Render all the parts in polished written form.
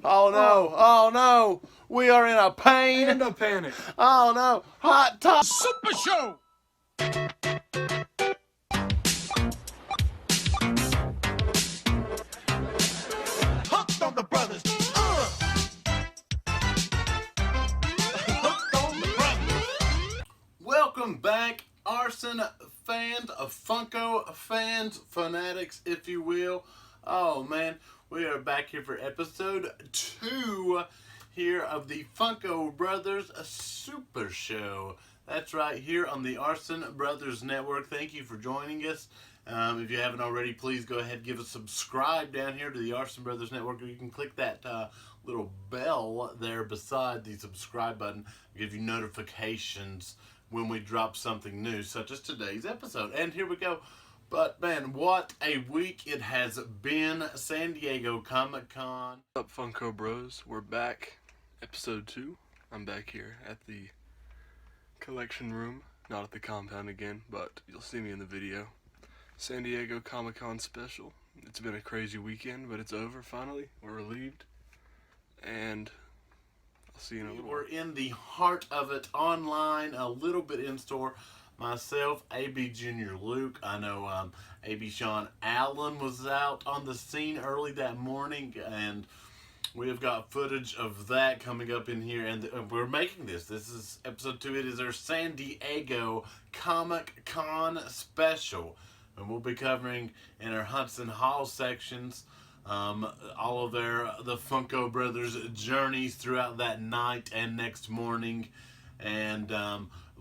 Oh no, oh no, we are in a pain. And a panic. Oh no, Hot Top Super Show! Hooked on the brothers. Hooked on the brothers. Welcome back, Arson fans, Funko fans, fanatics, if you will. Oh man, we are back here for episode 2 here of the Funko Brothers Super Show. That's right, here on the Arson Brothers Network. Thank you for joining us. If you haven't already, please go ahead and give a subscribe down here to the Arson Brothers Network. Or you can click that little bell there beside the subscribe button. Give you notifications when we drop something new, such as today's episode. And here we go. But man, what a week it has been. San Diego Comic-Con. What's up, Funko Bros? We're back. Episode 2. I'm back here at the collection room. Not at the compound again, but you'll see me in the video. San Diego Comic-Con special. It's been a crazy weekend, but it's over finally. We're relieved. And I'll see you in a little while. We're in the heart of it, online, a little bit in store. Myself, AB Junior Luke. I know AB Sean Allen was out on the scene early that morning, and we have got footage of that coming up in here, and we're making this. This is episode 2. It is our San Diego Comic-Con special, and we'll be covering in our Hudson Hall sections all of the Funko Brothers journeys throughout that night and next morning, and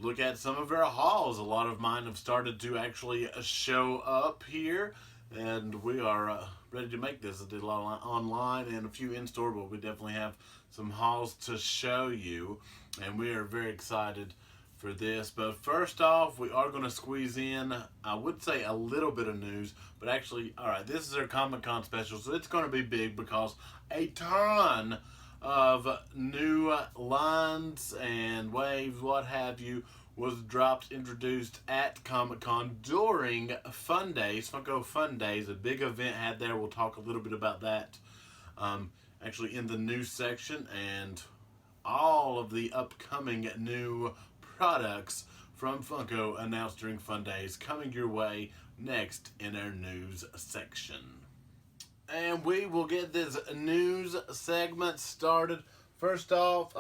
look at some of our hauls. A lot of mine have started to actually show up here, and we are ready to make this. I did a lot online and a few in-store, but we definitely have some hauls to show you, and we are very excited for this. But first off, we are going to squeeze in, I would say, a little bit of news, but actually, alright, this is our Comic-Con special, so it's going to be big because a ton of new lines and waves, what have you, was introduced at Comic-Con during Fun Days, Funko Fun Days, a big event had there. We'll talk a little bit about that actually in the news section, and all of the upcoming new products from Funko announced during Fun Days coming your way next in our news section. And we will get this news segment started. First off,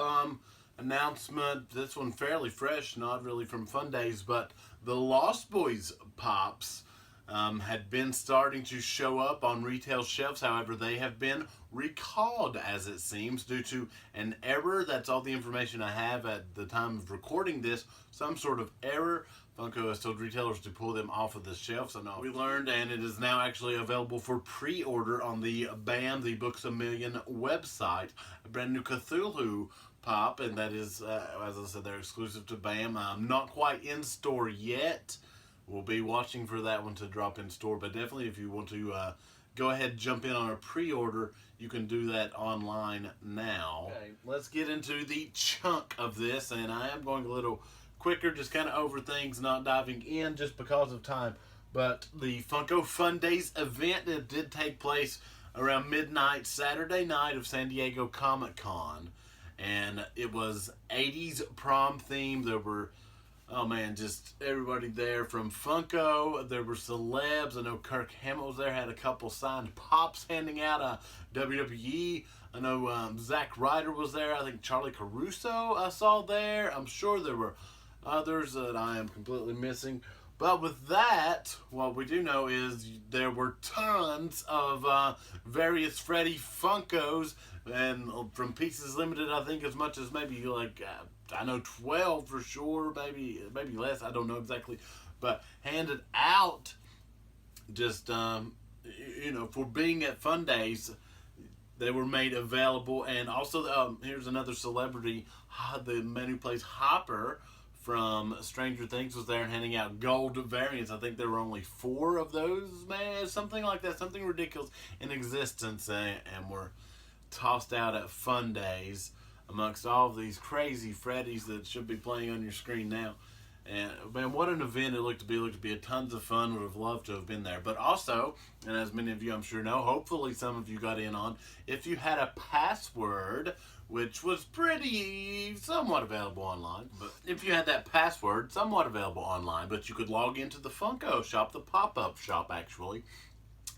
announcement, this one fairly fresh, not really from Fun Days, but the Lost Boys Pops had been starting to show up on retail shelves. However, they have been recalled, as it seems, due to an error. That's all the information I have at the time of recording this. Some sort of error. Funko has told retailers to pull them off of the shelves. So we learned, and it is now actually available for pre-order on the BAM, the Books A Million website. A brand new Cthulhu Pop, and that is, as I said, they're exclusive to BAM. Not quite in store yet. We'll be watching for that one to drop in store, but definitely if you want to go ahead and jump in on a pre-order, you can do that online now. Okay, let's get into the chunk of this, and I am going a little quicker, just kind of over things, not diving in just because of time. But the Funko Fun Days event that did take place around midnight Saturday night of San Diego Comic-Con, and it was 80s prom themed. There were, oh man, just everybody there from Funko. There were celebs. I know Kirk Hammett was there, had a couple signed pops handing out. WWE. I know Zack Ryder was there. I think Charlie Caruso I saw there. I'm sure there were others that I am completely missing. But with that, what we do know is there were tons of various Freddy Funkos, and from Pieces Limited, I think as much as maybe like, I know 12 for sure, maybe less, I don't know exactly, but handed out just, you know, for being at Fun Days. They were made available, and also here's another celebrity, the man who plays Hopper from Stranger Things was there and handing out gold variants. I think there were only 4 of those, man, something like that, something ridiculous in existence, and were tossed out at Fun Days amongst all of these crazy Freddys that should be playing on your screen now. And man, what an event it looked to be. It looked to be a tons of fun. Would have loved to have been there. But also, and as many of you I'm sure know, hopefully some of you got in on, if you had a password, which was pretty somewhat available online. But if you had that password, somewhat available online, but you could log into the Funko shop, the pop-up shop actually,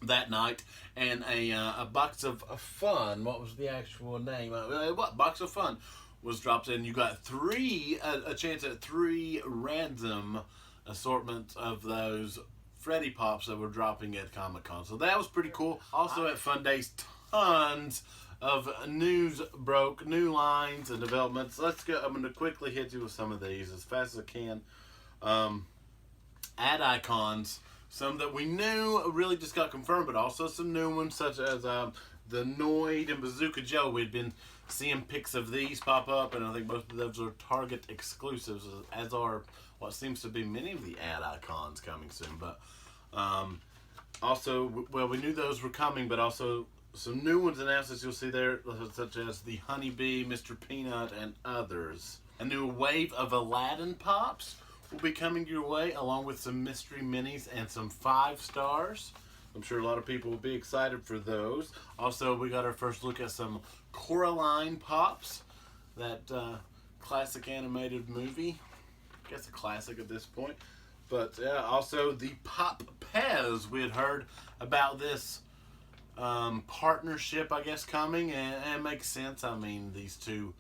that night, and a box of fun. What was the actual name? What box of fun was dropped in? You got a chance at 3 random assortments of those Freddy Pops that were dropping at Comic-Con. So that was pretty cool. Also at Fun Days, tons of news broke, new lines and developments. Let's go. I'm going to quickly hit you with some of these as fast as I can. Ad icons. Some that we knew really just got confirmed, but also some new ones such as the Noid and Bazooka Joe. We'd been seeing pics of these pop up, and I think most of those are Target exclusives, as are what seems to be many of the ad icons coming soon. But also, well, we knew those were coming, but also some new ones announced, as you'll see there, such as the Honeybee, Mr. Peanut, and others. A new wave of Aladdin Pops will be coming your way, along with some mystery minis and some 5 stars. I'm sure a lot of people will be excited for those. Also, we got our first look at some Coraline Pops, that classic animated movie. I guess a classic at this point. But also the Pop Pez. We had heard about this partnership, I guess, coming, and it makes sense. I mean, these two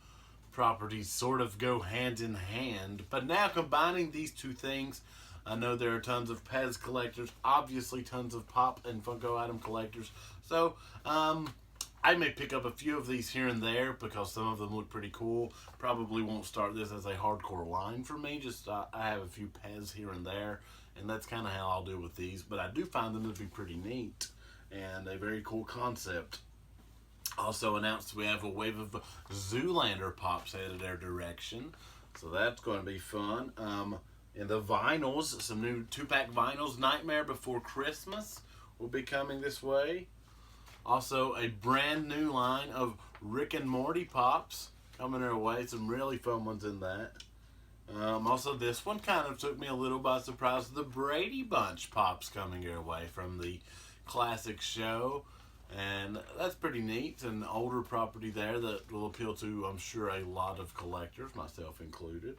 properties sort of go hand in hand, but now combining these two things, I know there are tons of Pez collectors, obviously tons of Pop and Funko item collectors, so I may pick up a few of these here and there because some of them look pretty cool. Probably won't start this as a hardcore line for me, just I have a few Pez here and there, and that's kind of how I'll do with these, but I do find them to be pretty neat and a very cool concept. Also announced we have a wave of Zoolander Pops headed their direction, so that's going to be fun. In the vinyls, some new 2-pack vinyls, Nightmare Before Christmas will be coming this way. Also a brand new line of Rick and Morty Pops coming our way, some really fun ones in that. Also this one kind of took me a little by surprise, the Brady Bunch Pops coming your way from the classic show. And that's pretty neat, an older property there that will appeal to, I'm sure, a lot of collectors, myself included.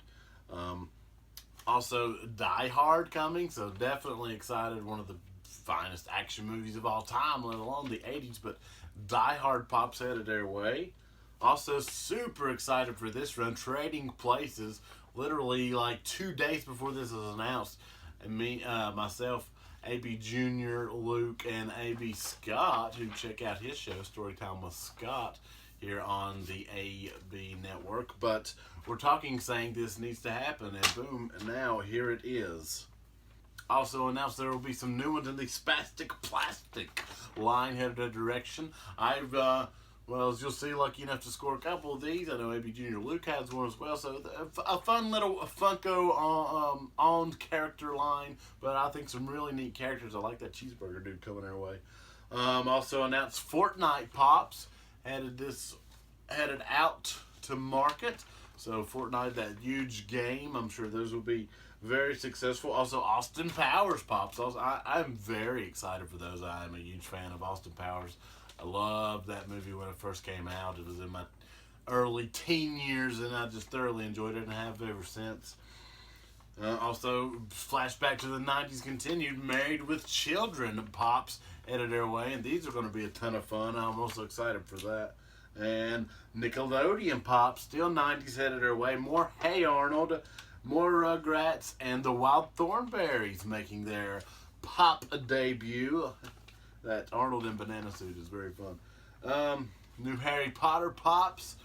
Also, Die Hard coming, so definitely excited. One of the finest action movies of all time, let alone the 80s, but Die Hard Pops headed their way. Also, super excited for this run, Trading Places, literally like 2 days before this was announced. And myself, AB Jr., Luke, and AB Scott, who check out his show, Storytime with Scott, here on the AB network. But we're saying this needs to happen, and boom, and now here it is. Also announced there will be some new ones in the Spastic Plastic line headed a direction. Well, as you'll see, lucky enough to score a couple of these. I know AB Jr. Luke has one as well. So a fun little Funko owned character line, but I think some really neat characters. I like that cheeseburger dude coming our way. Also announced Fortnite Pops headed out to market. So Fortnite, that huge game, I'm sure those will be very successful. Also Austin Powers Pops. I'm very excited for those. I am a huge fan of Austin Powers. I loved that movie when it first came out. It was in my early teen years, and I just thoroughly enjoyed it and have ever since. Also, flashback to the 90s continued. Married with Children Pops headed their way, and these are going to be a ton of fun. I'm also excited for that. And Nickelodeon Pops, still 90s headed their way. More Hey Arnold, more Rugrats, and the Wild Thornberrys making their Pop debut. That Arnold in banana suit is very fun. New Harry Potter Pops.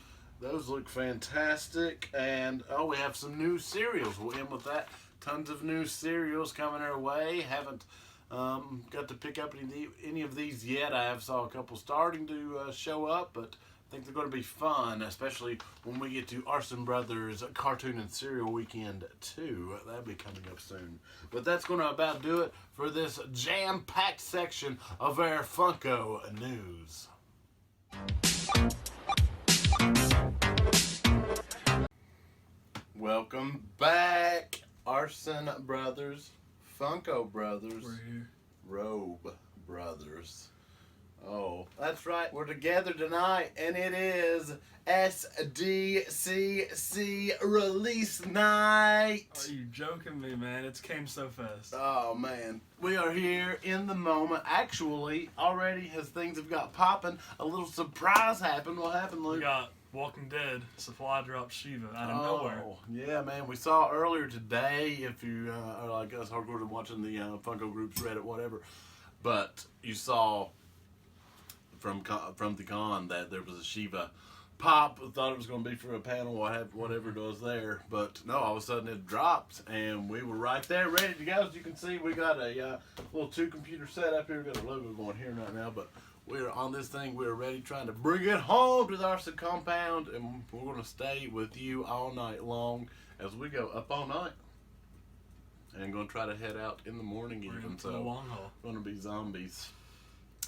Those look fantastic. And, we have some new cereals. We'll end with that. Tons of new cereals coming our way. Haven't got to pick up any of these yet. I have saw a couple starting to show up, but I think they're going to be fun, especially when we get to Arson Brothers Cartoon and Cereal Weekend 2. That'll be coming up soon. But that's going to about do it for this jam-packed section of our Funko News. Welcome back. Arson Brothers, Funko Brothers, We're here. Robe Brothers. Oh, that's right. We're together tonight, and it is SDCC release night. Are you joking me, man? It came so fast. Oh man, we are here in the moment. Actually, already as things have got popping, a little surprise happened. What happened, Luke? We got Walking Dead supply drop Shiva out of nowhere. Yeah, man. We saw earlier today, if you are like us, hardcore watching the Funko groups, Reddit, whatever. But you saw from the con that there was a Shiva pop. Thought it was going to be for a panel, whatever it was there. But no, all of a sudden it dropped, and we were right there, ready to go. As you can see, we got a little 2-computer setup here. We got a logo going here right now, but we're on this thing. We're ready, trying to bring it home to the Arson compound, and we're going to stay with you all night long as we go up all night. And going to try to head out in the morning even. So the long haul. Going to be zombies.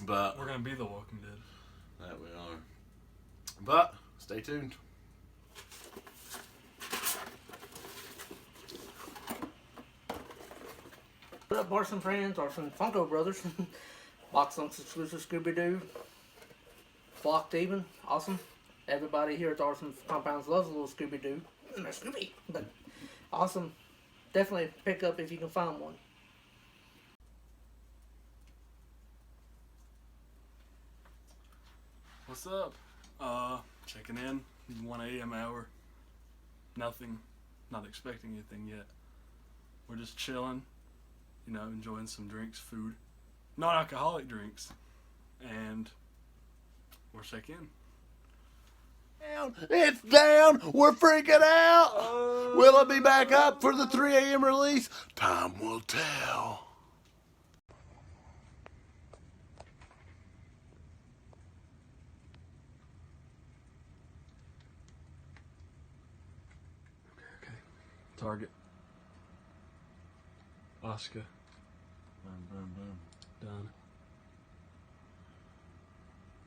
But we're going to be the Walking Dead. That we are. But stay tuned. What up, Arson friends? Arson Funko Brothers. Box Lunks exclusive Scooby-Doo. Flocked even. Awesome. Everybody here at the Arson Compounds loves a little Scooby-Doo. Scooby! But awesome. Definitely pick up if you can find one. What's up? Checking in. 1 a.m. hour. Nothing. Not expecting anything yet. We're just chilling. You know, enjoying some drinks, food. Non-alcoholic drinks. And we're checking in. It's down. We're freaking out. Will it be back up for the 3 a.m. release? Time will tell. Okay. Target. Oscar.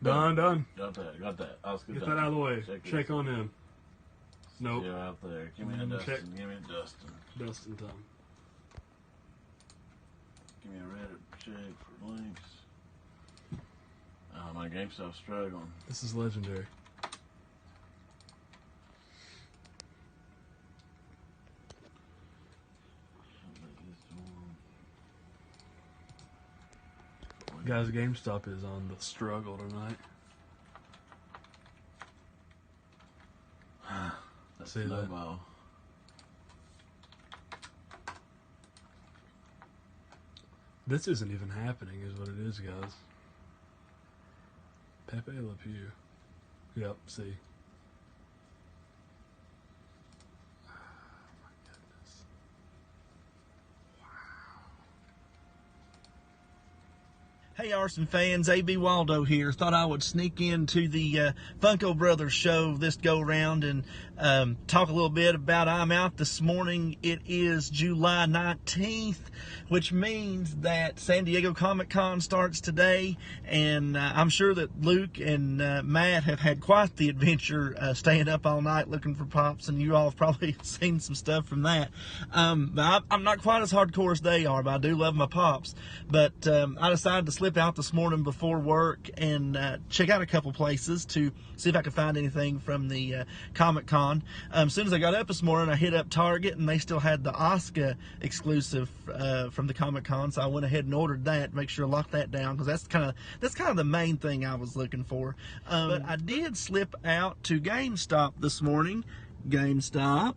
Done. Done. Got that. Oscar, Get that out of the way. Check on him. Nope. You're out there. Give me a Dustin. Check. Give me a Dustin. Dustin time. Give me a Reddit check for links. Oh, my GameStop's struggling. This is legendary. Guys, GameStop is on the struggle tonight. That's See that? snowball. This isn't even happening, is what it is, guys. Pepe Le Pew. Yep, see. Hey Arson fans, AB Waldo here. Thought I would sneak into the Funko Brothers show this go round and talk a little bit about I'm out this morning. It is July 19th, which means that San Diego Comic-Con starts today, and I'm sure that Luke and Matt have had quite the adventure staying up all night looking for pops, and you all have probably seen some stuff from that. But I'm not quite as hardcore as they are, but I do love my pops. But I decided to slip out this morning before work and check out a couple places to see if I could find anything from the Comic-Con. As soon as I got up this morning, I hit up Target, and they still had the Oscar exclusive from the Comic-Con, so I went ahead and ordered that. Make sure to lock that down, because that's kind of the main thing I was looking for. But I did slip out to GameStop this morning. GameStop,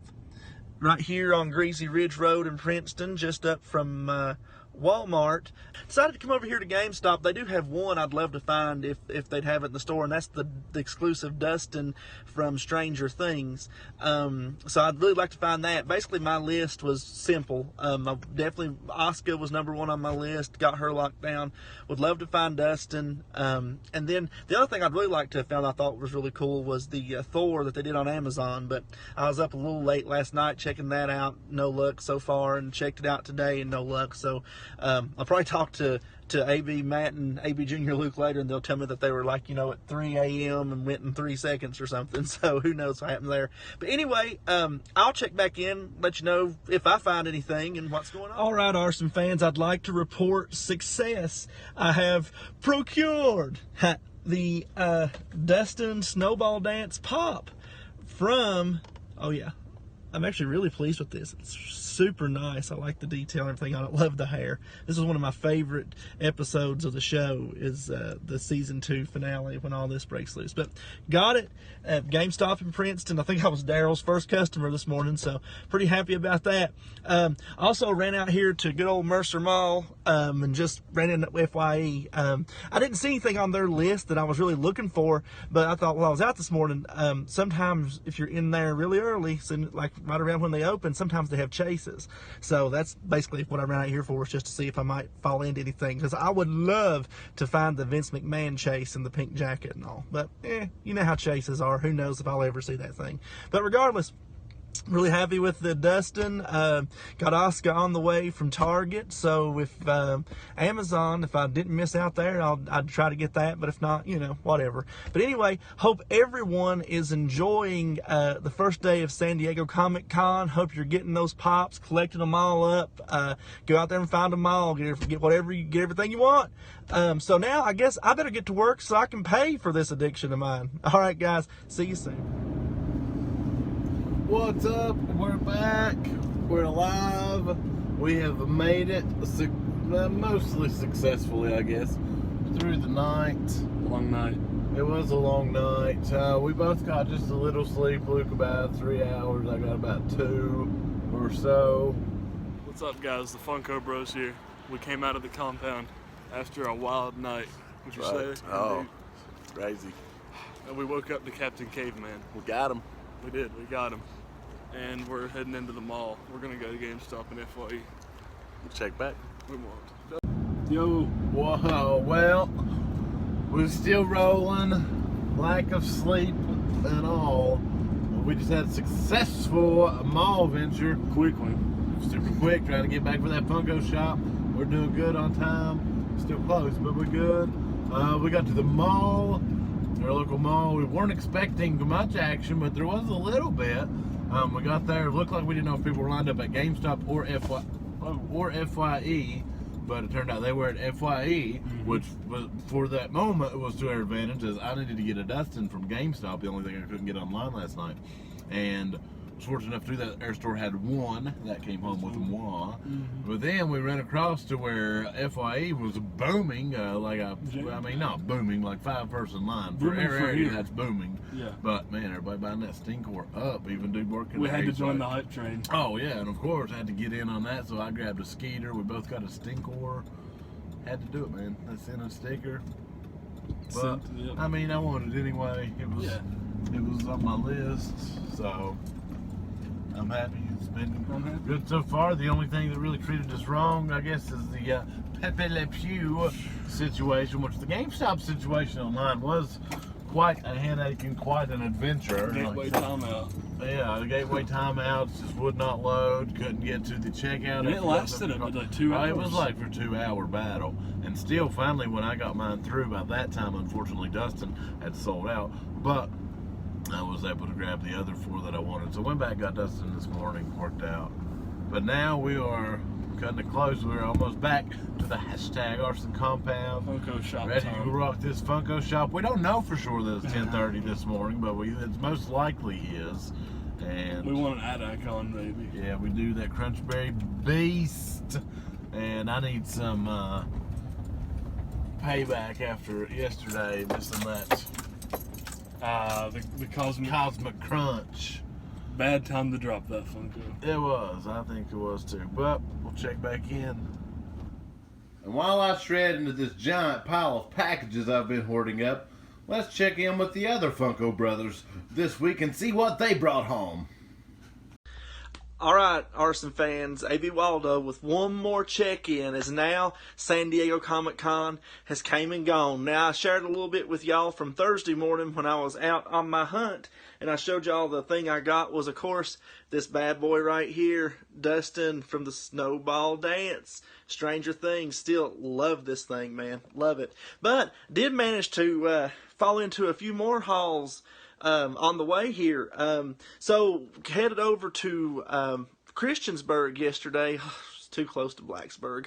right here on Greasy Ridge Road in Princeton, just up from Walmart. Decided to come over here to GameStop. They do have one I'd love to find if they'd have it in the store, and that's the exclusive Dustin from Stranger Things. So I'd really like to find that. Basically, my list was simple. Definitely Asuka was number one on my list. Got her locked down. Would love to find Dustin. And then the other thing I'd really like to have found I thought was really cool was the Thor that they did on Amazon, but I was up a little late last night checking that out. No luck so far, and checked it out today and no luck. So I'll probably talk to AB Matt and AB Junior Luke later, and they'll tell me that they were like, at 3 a.m. and went in 3 seconds or something. So who knows what happened there. But anyway, I'll check back in, let you know if I find anything and what's going on. All right, Arson fans, I'd like to report success. I have procured the Dustin Snowball Dance Pop from, oh yeah, I'm actually really pleased with this. It's super nice. I like the detail and everything on it. Love the hair. This is one of my favorite episodes of the show, is the season 2 finale when all this breaks loose. But got it at GameStop in Princeton. I think I was Daryl's first customer this morning, so pretty happy about that. Also ran out here to good old Mercer Mall and just ran in at FYE. I didn't see anything on their list that I was really looking for, but I thought while I was out this morning, sometimes if you're in there really early, so like right around when they open, sometimes they have chases. So that's basically what I ran out here for, is just to see if I might fall into anything, because I would love to find the Vince McMahon chase in the pink jacket and all. But you know how chases are. Who knows if I'll ever see that thing. But regardless, really happy with the Dustin. Got Oscar on the way from Target, so if Amazon, if I didn't miss out there, I'd try to get that, but if not, whatever. But anyway, hope everyone is enjoying the first day of San Diego Comic Con. Hope you're getting those pops, collecting them all up. Go out there and find them all, get everything you want. So now I guess I better get to work so I can pay for this addiction of mine. All right, guys, see you soon. What's up? We're back. We're alive. We have made it mostly successfully, I guess, through the night. Long night. It was a long night. We both got just a little sleep. Luke about 3 hours. I got about 2 or so. What's up, guys? The Funko Bros here. We came out of the compound after a wild night. Would you say? Oh, crazy. And we woke up to Captain Caveman. We got him. We did. We got him. And we're heading into the mall. We're gonna go to GameStop and FYE. We'll check back. We won't. Yo. Whoa, well, we're still rolling. Lack of sleep and all. We just had a successful mall venture. Quick one. Super quick, trying to get back for that Funko shop. We're doing good on time. Still close, but we're good. We got to the mall, our local mall. We weren't expecting much action, but there was a little bit. We got there. It looked like we didn't know if people were lined up at GameStop or FYE, but it turned out they were at FYE, which was, for that moment, it was to our advantage, as I needed to get a Dustin from GameStop, the only thing I couldn't get online last night. And was fortunate enough to do that. Our store had one that came home with moi. But then we ran across to where FYE was booming, not booming, like 5-person line. For our area, that's booming. Yeah. But man, everybody buying that Stinkor up, even dude working. We had to join the hype train. Oh yeah, and of course I had to get in on that, so I grabbed a Skeeter. We both got a Stinkor. Had to do it, man. That's in a sticker. But I mean, I wanted it anyway. It was on my list, so I'm happy. It's been good so far. The only thing that really treated us wrong, I guess, is the Pepe Le Pew situation, which the GameStop situation online was quite a headache and quite an adventure. Gateway timeout. Yeah, the gateway timeouts just would not load. Couldn't get to the checkout. And it lasted like 2 hours. It was like for a 2-hour battle. And still, finally, when I got mine through, by that time, unfortunately, Dustin had sold out. But I was able to grab the other 4 that I wanted. So I went back and got Dustin this morning, worked out. But now we are cutting it close. We're almost back to the hashtag Arson Compound. Funko shop Ready time. to rock this Funko shop. We don't know for sure that it's 10:30 this morning, but it's most likely is. And we want an ad icon, maybe. yeah, we do that Crunchberry Beast. And I need some payback after yesterday missing that The Cosmic Crunch. Bad time to drop that Funko. It was. I think it was too. But we'll check back in. And while I shred into this giant pile of packages I've been hoarding up, let's check in with the other Funko Brothers this week and see what they brought home. All right, Arson fans, A.B. Waldo with one more check-in, as now San Diego Comic-Con has came and gone. Now, I shared a little bit with y'all from Thursday morning when I was out on my hunt, and I showed y'all the thing I got was, of course, this bad boy right here, Dustin from the Snowball Dance. Stranger Things. Still love this thing, man. Love it. But did manage to fall into a few more hauls on the way here. So headed over to Christiansburg yesterday. It's too close to Blacksburg.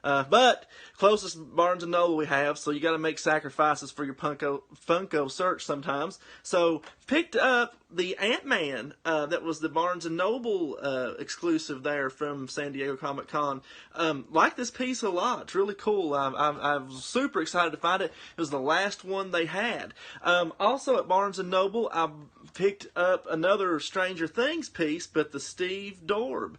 But closest Barnes & Noble we have, so you got to make sacrifices for your Funko search sometimes. So picked up the Ant-Man that was the Barnes & Noble exclusive there from San Diego Comic-Con. Like this piece a lot. It's really cool. I was super excited to find it. It was the last one they had. Also at Barnes & Noble, I picked up another Stranger Things piece, but the Steve Dorb.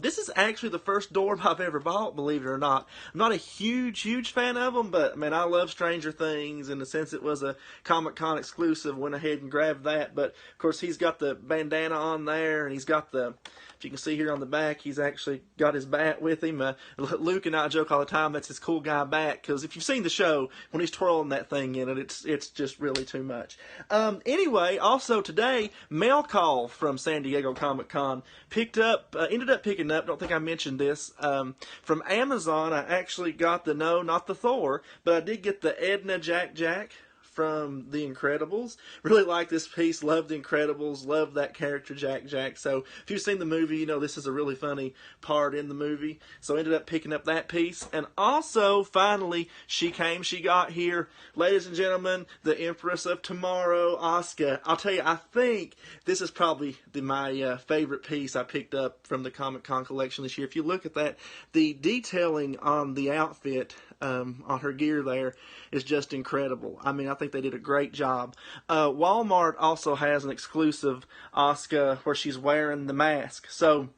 This is actually the first Dorb I've ever bought, believe it or not. I'm not a huge fan of them, but man, I love Stranger Things, and since it was a Comic-Con exclusive, went ahead and grabbed that. But of course, he's got the bandana on there, and he's got the, if you can see here on the back, he's actually got his bat with him. Luke and I joke all the time that's his cool guy bat, because if you've seen the show, when he's twirling that thing in it, it's just really too much. Anyway, also today, mail call from San Diego Comic-Con. Ended up picking up, don't think I mentioned this, from Amazon. I actually got not the Thor, but I did get the Edna Jack from The Incredibles. Really like this piece, love The Incredibles, love that character Jack. So if you've seen the movie, you know this is a really funny part in the movie. So ended up picking up that piece. And also, finally, she got here. Ladies and gentlemen, the Empress of Tomorrow, Asuka. I'll tell you, I think this is probably my favorite piece I picked up from the Comic-Con collection this year. If you look at that, the detailing on the outfit, on her gear there, is just incredible. I mean, I think they did a great job. Walmart also has an exclusive Asuka where she's wearing the mask. So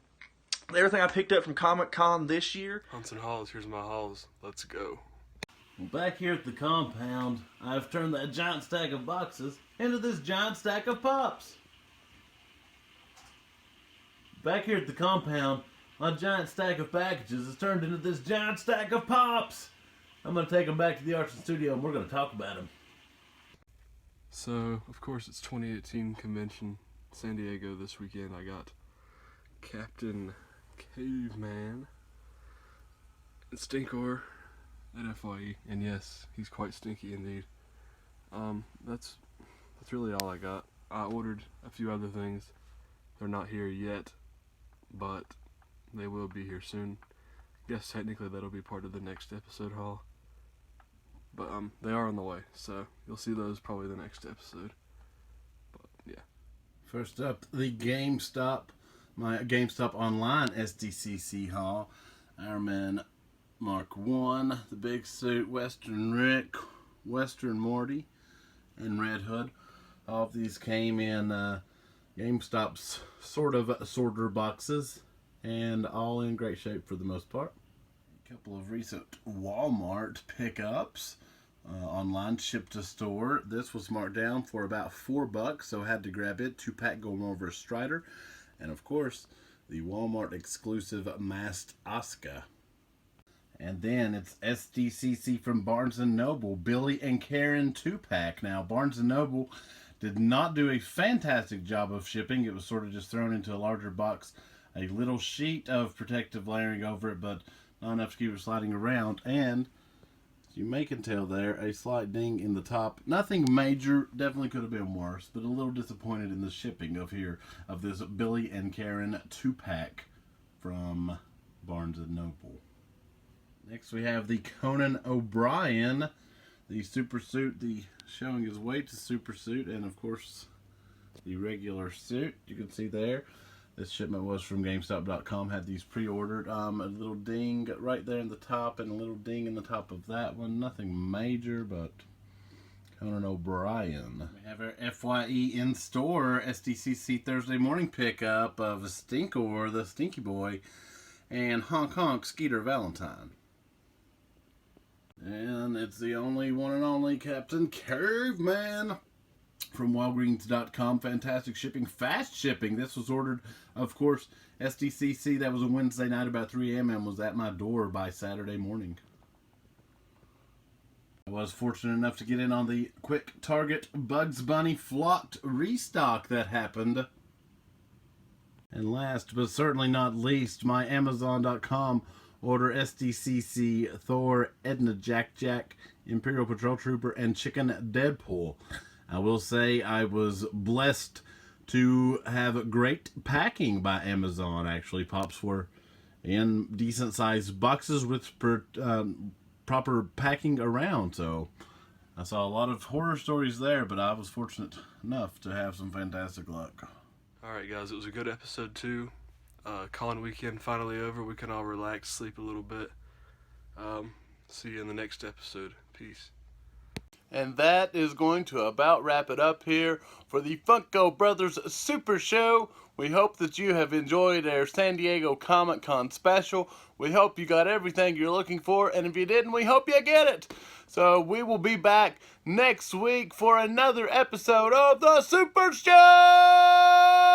everything I picked up from Comic-Con this year. Hunts and hauls, here's my hauls. Let's go. Well, back here at the compound, I've turned that giant stack of boxes into this giant stack of pops. Back here at the compound, my giant stack of packages is turned into this giant stack of pops. I'm going to take them back to the Arson studio and we're going to talk about them. So, of course, it's 2018 convention, San Diego this weekend. I got Captain Caveman and Stinkor at FYE, and yes, he's quite stinky indeed. That's really all I got. I ordered a few other things. They're not here yet, but they will be here soon. I guess technically that'll be part of the next episode haul. But they are on the way, so you'll see those probably the next episode. But yeah. First up, the my GameStop Online SDCC haul. Iron Man Mark 1, the Big Suit, Western Rick, Western Morty, and Red Hood. All of these came in GameStop's sort of sorter boxes, and all in great shape for the most part. A couple of recent Walmart pickups. Online shipped to store. This was marked down for about $4, so I had to grab it. 2-pack going over a Strider, and of course the Walmart exclusive masked Asuka. And then it's SDCC from Barnes & Noble, Billy and Karen 2-pack. Now Barnes & Noble did not do a fantastic job of shipping. It was sort of just thrown into a larger box, a little sheet of protective layering over it, but not enough to keep it sliding around. And you may can tell there, a slight ding in the top. Nothing major, definitely could have been worse, but a little disappointed in the shipping of this Billy and Karen 2-pack from Barnes & Noble. Next we have the Conan O'Brien, the super suit, the showing his weight to super suit, and of course the regular suit. You can see there. This shipment was from GameStop.com, had these pre-ordered. A little ding right there in the top and a little ding in the top of that one. Nothing major, but Conan O'Brien. We have our FYE in-store SDCC Thursday morning pickup of Stinkor, the Stinky Boy, and Honk Honk Skeeter Valentine. And it's the only one and only Captain Caveman. from Walgreens.com. Fantastic shipping, fast shipping. This was ordered, of course, SDCC. That was a Wednesday night about 3 a.m. and was at my door by Saturday morning. I was fortunate enough to get in on the quick Target Bugs Bunny flocked restock that happened. And last but certainly not least, my Amazon.com order: SDCC Thor, Edna Jack Jack, Imperial Patrol Trooper, and Chicken Deadpool. I will say I was blessed to have great packing by Amazon. Actually, Pops were in decent sized boxes with proper packing around. So I saw a lot of horror stories there, but I was fortunate enough to have some fantastic luck. Alright guys, it was a good episode 2. Con weekend finally over. We can all relax, sleep a little bit. See you in the next episode. Peace. And that is going to about wrap it up here for the Funko Brothers Super Show. We hope that you have enjoyed our San Diego Comic Con special. We hope you got everything you're looking for, and if you didn't, we hope you get it. So we will be back next week for another episode of the Super Show!